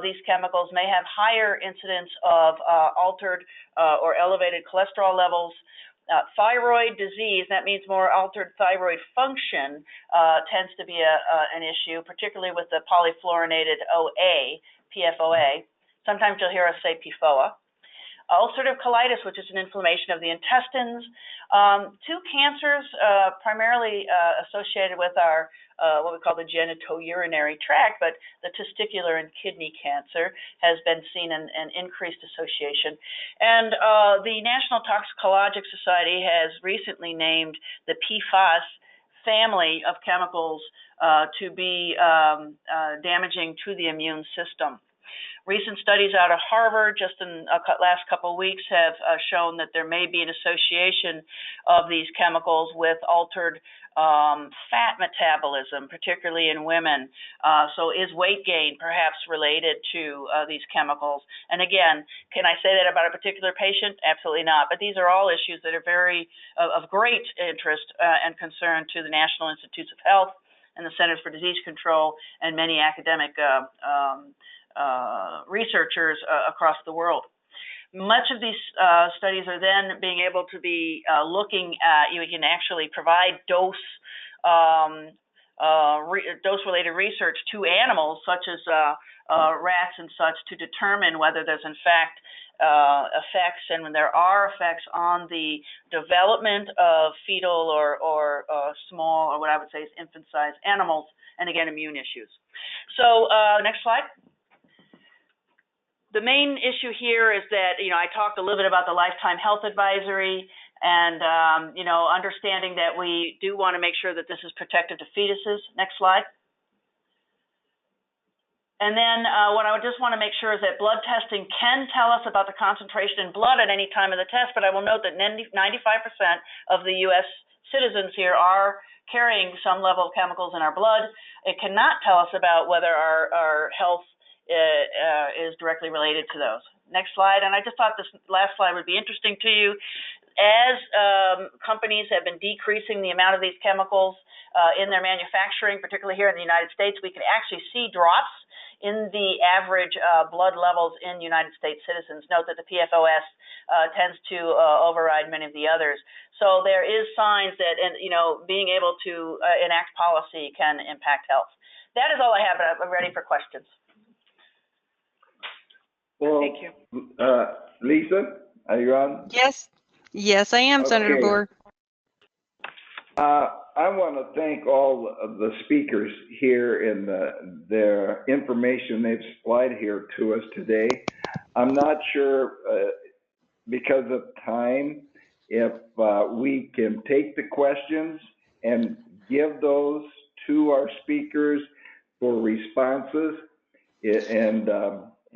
these chemicals may have higher incidence of altered or elevated cholesterol levels. Thyroid disease, that means more altered thyroid function, tends to be an issue, particularly with the polyfluorinated OA, PFOA. Sometimes you'll hear us say PFOA. Ulcerative colitis, which is an inflammation of the intestines. Two cancers primarily associated with our what we call the genitourinary tract, but the testicular and kidney cancer has been seen an increased association. And the National Toxicologic Society has recently named the PFAS family of chemicals to be damaging to the immune system. Recent studies out of Harvard just in the last couple of weeks have shown that there may be an association of these chemicals with altered fat metabolism, particularly in women. So is weight gain perhaps related to these chemicals? And again, can I say that about a particular patient? Absolutely not. But these are all issues that are very of great interest and concern to the National Institutes of Health and the Centers for Disease Control and many academic researchers across the world. Much of these studies are then being able to be looking at, you can actually provide dose-related research to animals such as rats and such to determine whether there's in fact effects, and when there are effects on the development of fetal or small, or what I would say is infant-sized animals, and again, immune issues. So next slide. The main issue here is that, I talked a little bit about the lifetime health advisory and, understanding that we do want to make sure that this is protective to fetuses. Next slide. And then what I would just want to make sure is that blood testing can tell us about the concentration in blood at any time of the test, but I will note that 95% of the U.S. citizens here are carrying some level of chemicals in our blood. It cannot tell us about whether our health is directly related to those. Next slide. And I just thought this last slide would be interesting to you. As companies have been decreasing the amount of these chemicals in their manufacturing, particularly here in the United States, we can actually see drops in the average blood levels in United States citizens. Note that the PFAS tends to override many of the others. So there is signs that, being able to enact policy can impact health. That is all I have. I'm ready for questions. Well, Thank you. Lisa, are you on? Yes, I am, Okay. Senator Boer. I want to thank all of the speakers here and their information they've supplied here to us today. I'm not sure, because of time, if we can take the questions and give those to our speakers for responses and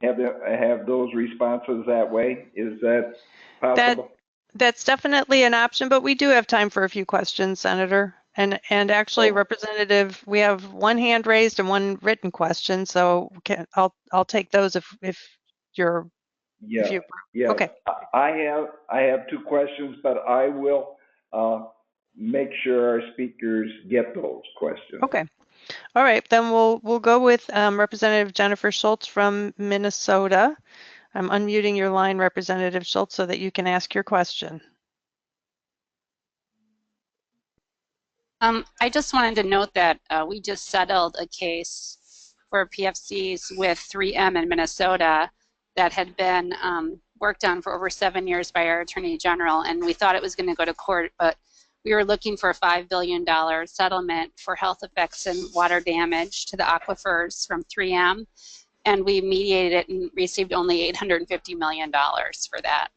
have those responses that way. Is that possible? That's definitely an option, but we do have time for a few questions, Senator. And actually, Representative, we have one hand raised and one written question, so I'll take those if you're. Yeah. If you, yes. Okay. I have two questions, but I will make sure our speakers get those questions. Okay. All right, then we'll go with Representative Jennifer Schultz from Minnesota. I'm unmuting your line, Representative Schultz, so that you can ask your question. I just wanted to note that we just settled a case for PFCs with 3M in Minnesota that had been worked on for over 7 years by our Attorney General, and we thought it was going to go to court, but we were looking for a $5 billion settlement for health effects and water damage to the aquifers from 3M, and we mediated it and received only $850 million for that.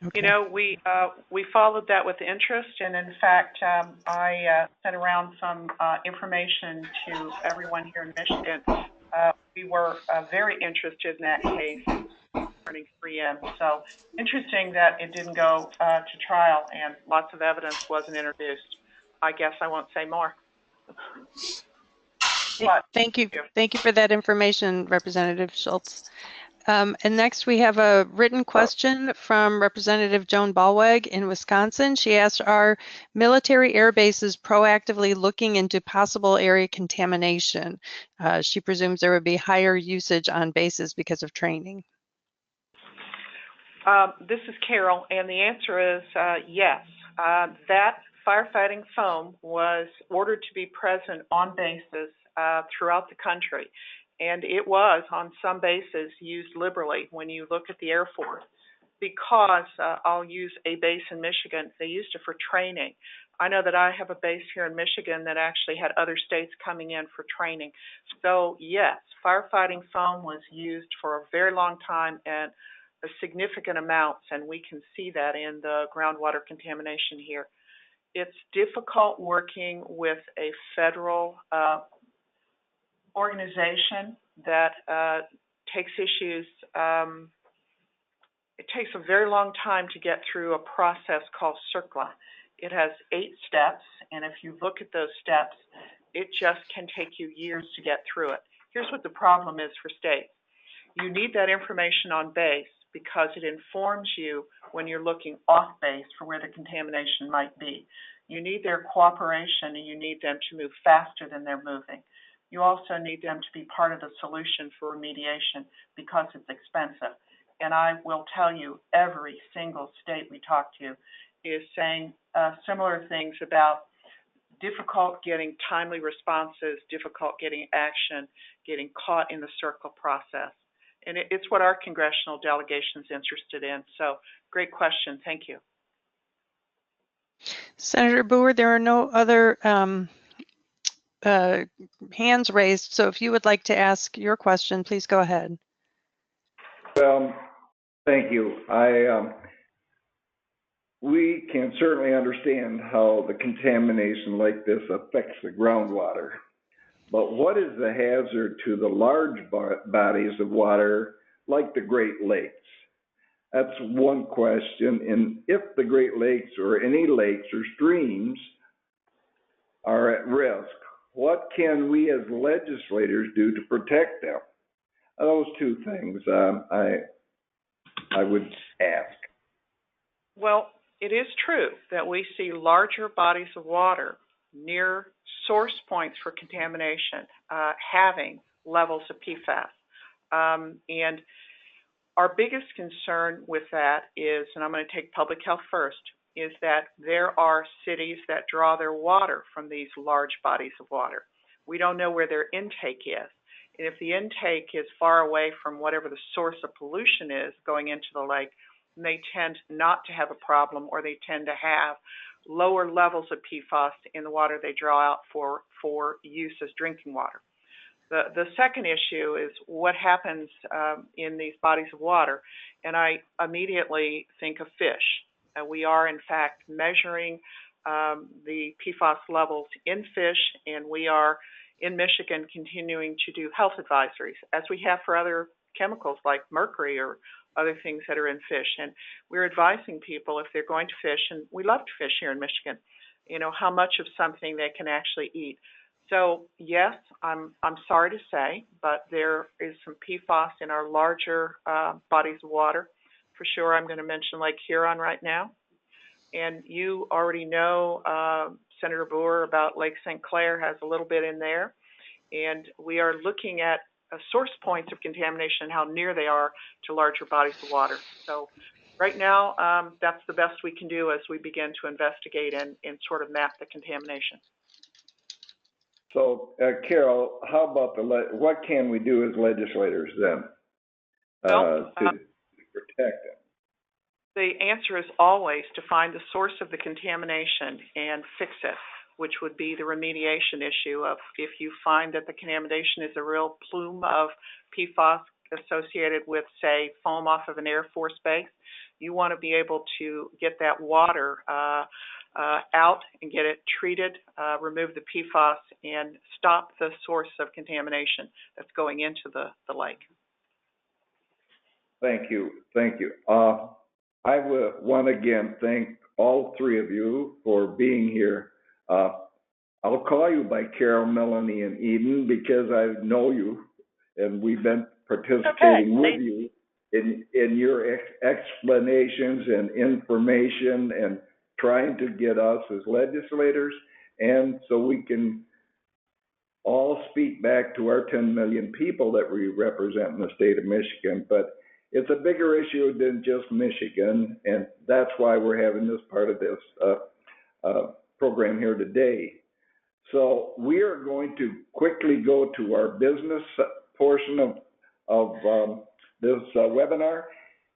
Okay. We followed that with interest, and in fact, I sent around some information to everyone here in Michigan. We were very interested in that case concerning 3M. So interesting that it didn't go to trial and lots of evidence wasn't introduced. I guess I won't say more. But, thank you. Thank you for that information, Representative Schultz. And next we have a written question from Representative Joan Ballweg in Wisconsin. She asked, are military air bases proactively looking into possible area contamination? She presumes there would be higher usage on bases because of training. This is Carol, and the answer is yes. That firefighting foam was ordered to be present on bases throughout the country. And it was, on some bases, used liberally when you look at the Air Force. Because I'll use a base in Michigan, they used it for training. I know that I have a base here in Michigan that actually had other states coming in for training. So yes, firefighting foam was used for a very long time and a significant amounts, and we can see that in the groundwater contamination here It's difficult working with a federal organization that takes issues. It takes a very long time to get through a process called CERCLA. It has 8 steps, and if you look at those steps, it just can take you years to get through it. Here's what the problem is for states. You need that information on base because it informs you when you're looking off base for where the contamination might be. You need their cooperation, and you need them to move faster than they're moving. You also need them to be part of the solution for remediation because it's expensive. And I will tell you, every single state we talk to is saying similar things about difficult getting timely responses, difficult getting action, getting caught in the CERCLA process. And it's what our congressional delegation is interested in. So great question. Thank you. Senator Boer, there are no other hands raised. So if you would like to ask your question, please go ahead. Thank you. We can certainly understand how the contamination like this affects the groundwater. But what is the hazard to the large bodies of water like the Great Lakes? That's one question. And if the Great Lakes or any lakes or streams are at risk, what can we as legislators do to protect them? Those two things I would ask. Well, it is true that we see larger bodies of water near source points for contamination having levels of PFAS. And our biggest concern with that is, and I'm going to take public health first, is that there are cities that draw their water from these large bodies of water. We don't know where their intake is. And if the intake is far away from whatever the source of pollution is going into the lake, they tend not to have a problem, or they tend to have lower levels of PFAS in the water they draw out for use as drinking water. The second issue is what happens in these bodies of water, and I immediately think of fish. We are, in fact, measuring the PFAS levels in fish, and we are, in Michigan, continuing to do health advisories, as we have for other chemicals like mercury or other things that are in fish. And we're advising people if they're going to fish, and we love to fish here in Michigan, how much of something they can actually eat. So yes, I'm sorry to say, but there is some PFAS in our larger bodies of water. For sure, I'm going to mention Lake Huron right now. And you already know, Senator Boer, about Lake St. Clair has a little bit in there. And we are looking at source points of contamination and how near they are to larger bodies of water. So right now, that's the best we can do as we begin to investigate and sort of map the contamination. So, Carol, how about what can we do as legislators then to protect them? The answer is always to find the source of the contamination and fix it, which would be the remediation issue of if you find that the contamination is a real plume of PFAS associated with, say, foam off of an Air Force base, you want to be able to get that water out and get it treated, remove the PFAS, and stop the source of contamination that's going into the lake. Thank you. Thank you. I want to again thank all three of you for being here. I'll call you by Carol, Melanie, and Eden because I know you, and we've been participating with you in your explanations and information and trying to get us as legislators, and so we can all speak back to our 10 million people that we represent in the state of Michigan. But it's a bigger issue than just Michigan, and that's why we're having this part of this program here today. So we are going to quickly go to our business portion of this webinar.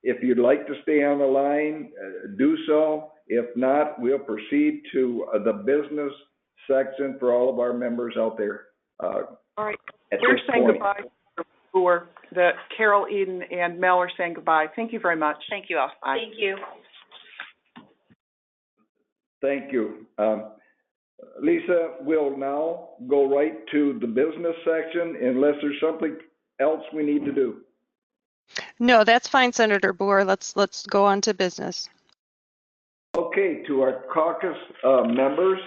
If you'd like to stay on the line, do so. If not, we'll proceed to the business section for all of our members out there. All right, we're saying goodbye. For the Carol, Eden, and Mel are saying goodbye. Thank you very much. Thank you all. Bye. Thank you. Thank you. Lisa, we'll now go right to the business section unless there's something else we need to do. No, that's fine, Senator Boer. Let's go on to business. Okay, to our caucus members,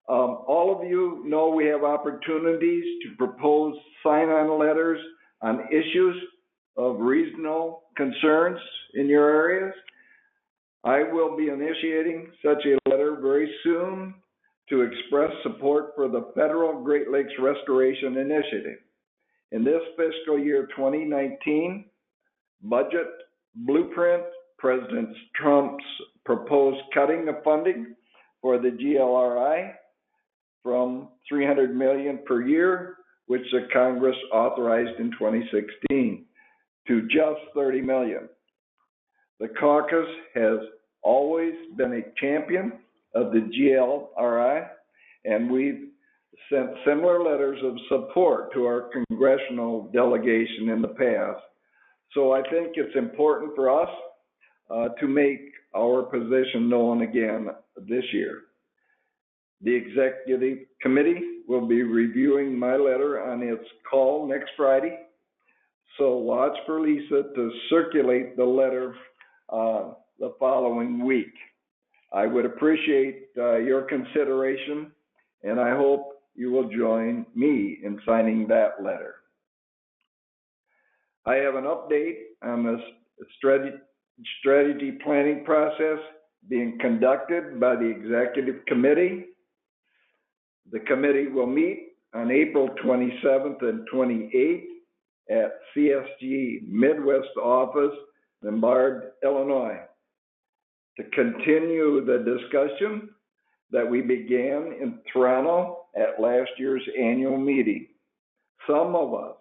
all of you know we have opportunities to propose sign-on letters on issues of regional concerns in your areas. I will be initiating such a letter very soon to express support for the federal Great Lakes Restoration Initiative. In this fiscal year 2019 budget blueprint, President Trump's proposed cutting of funding for the GLRI from $300 million per year, which the Congress authorized in 2016, to just $30 million. The caucus has always been a champion of the GLRI, and we've sent similar letters of support to our congressional delegation in the past. So I think it's important for us to make our position known again this year. The executive committee will be reviewing my letter on its call next Friday. So watch for Lisa to circulate the letter the following week. I would appreciate your consideration, and I hope you will join me in signing that letter. I have an update on the strategy planning process being conducted by the executive committee. The committee will meet on April 27th and 28th at CSG Midwest office, Lombard, Illinois, to continue the discussion that we began in Toronto at last year's annual meeting. Some of us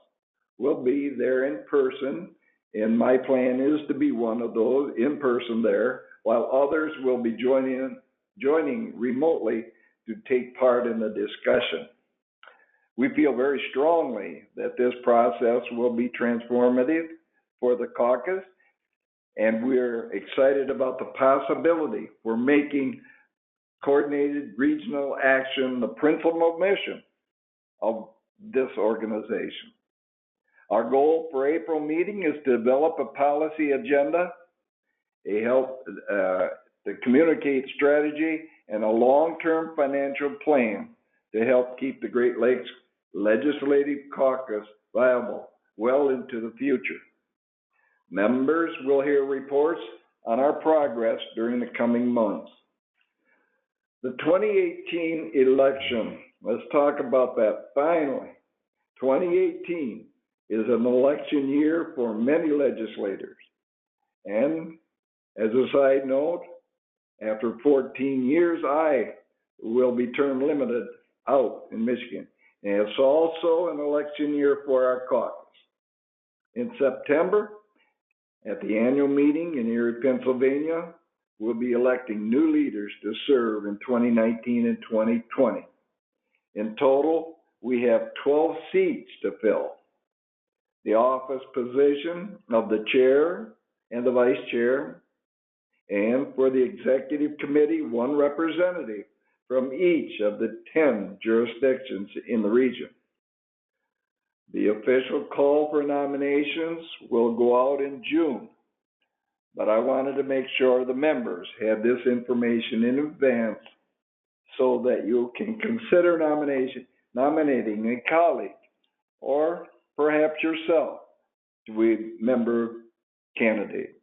will be there in person, and my plan is to be one of those in person there, while others will be joining remotely to take part in the discussion. We feel very strongly that this process will be transformative for the caucus, and we're excited about the possibility for making coordinated regional action the principal mission of this organization. Our goal for April meeting is to develop a policy agenda, to communicate strategy, and a long-term financial plan to help keep the Great Lakes Legislative Caucus viable well into the future. Members will hear reports on our progress during the coming months. The 2018 election, let's talk about that finally. 2018 is an election year for many legislators. And as a side note, after 14 years, I will be term limited out in Michigan. And it's also an election year for our caucus. In September, at the annual meeting in Erie, Pennsylvania, we'll be electing new leaders to serve in 2019 and 2020. In total, we have 12 seats to fill. The office position of the chair and the vice chair, and for the executive committee, one representative from each of the 10 jurisdictions in the region. The official call for nominations will go out in June, but I wanted to make sure the members had this information in advance so that you can consider nominating a colleague or perhaps yourself to be a member candidate.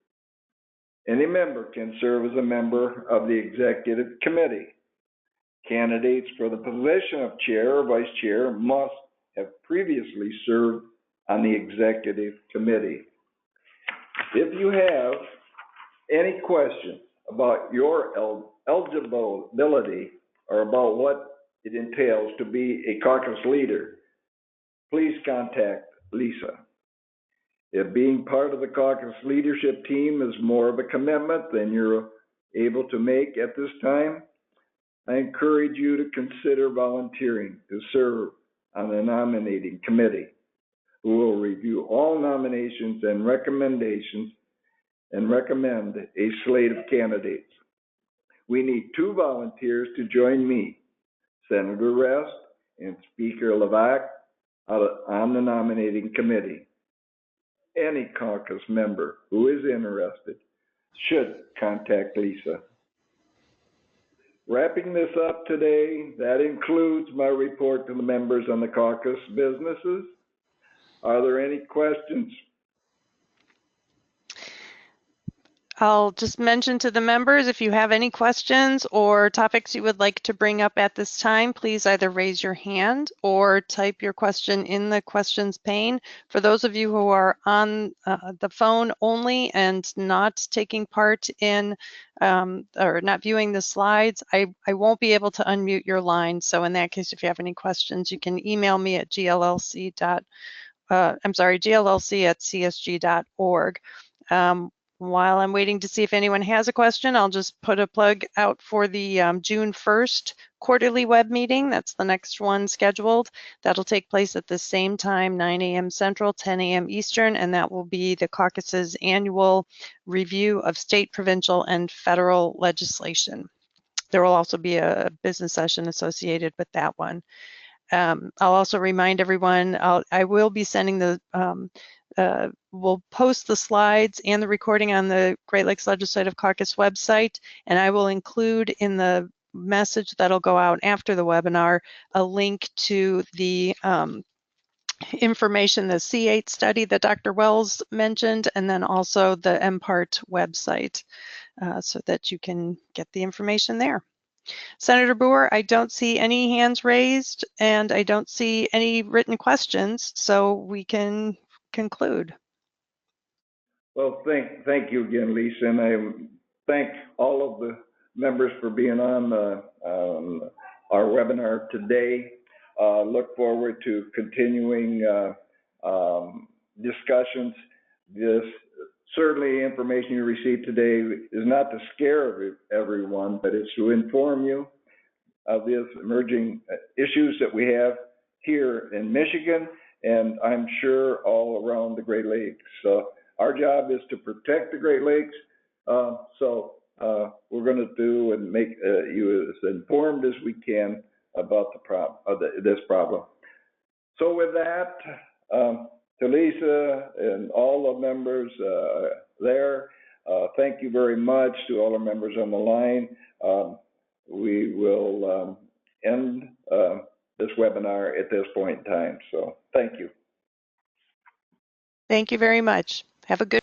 Any member can serve as a member of the executive committee. Candidates for the position of chair or vice chair must have previously served on the executive committee. If you have any questions about your eligibility or about what it entails to be a caucus leader, please contact Lisa. If being part of the caucus leadership team is more of a commitment than you're able to make at this time, I encourage you to consider volunteering to serve on the nominating committee, who will review all nominations and recommendations and recommend a slate of candidates. We need 2 volunteers to join me, Senator Rest and Speaker Levack, on the nominating committee. Any caucus member who is interested should contact Lisa. Wrapping this up today, that includes my report to the members on the caucus businesses. Are there any questions? I'll just mention to the members, if you have any questions or topics you would like to bring up at this time, please either raise your hand or type your question in the questions pane. For those of you who are on the phone only and not taking part in or not viewing the slides, I won't be able to unmute your line. So in that case, if you have any questions, you can email me at gllc@csg.org. While I'm waiting to see if anyone has a question, I'll just put a plug out for the June 1st quarterly web meeting. That's the next one scheduled. That'll take place at the same time, 9 a.m. Central, 10 a.m. Eastern, and that will be the caucus's annual review of state, provincial, and federal legislation. There will also be a business session associated with that one. I'll also remind everyone, I will be sending the we'll post the slides and the recording on the Great Lakes Legislative Caucus website, and I will include in the message that'll go out after the webinar a link to the information, the C8 study that Dr. Wells mentioned, and then also the MPART website so that you can get the information there. Senator Boer, I don't see any hands raised and I don't see any written questions, so we can conclude. Well, thank you again, Lisa, and I thank all of the members for being on our webinar today. Look forward to continuing discussions. Certainly information you received today is not to scare everyone, but it's to inform you of these emerging issues that we have here in Michigan, and I'm sure all around the Great Lakes. So our job is to protect the Great Lakes. We're going to do and make you as informed as we can about this problem. So with that, to Lisa and all the members there, thank you very much to all the members on the line. We will end this webinar at this point in time. So thank you. Thank you very much. Have a good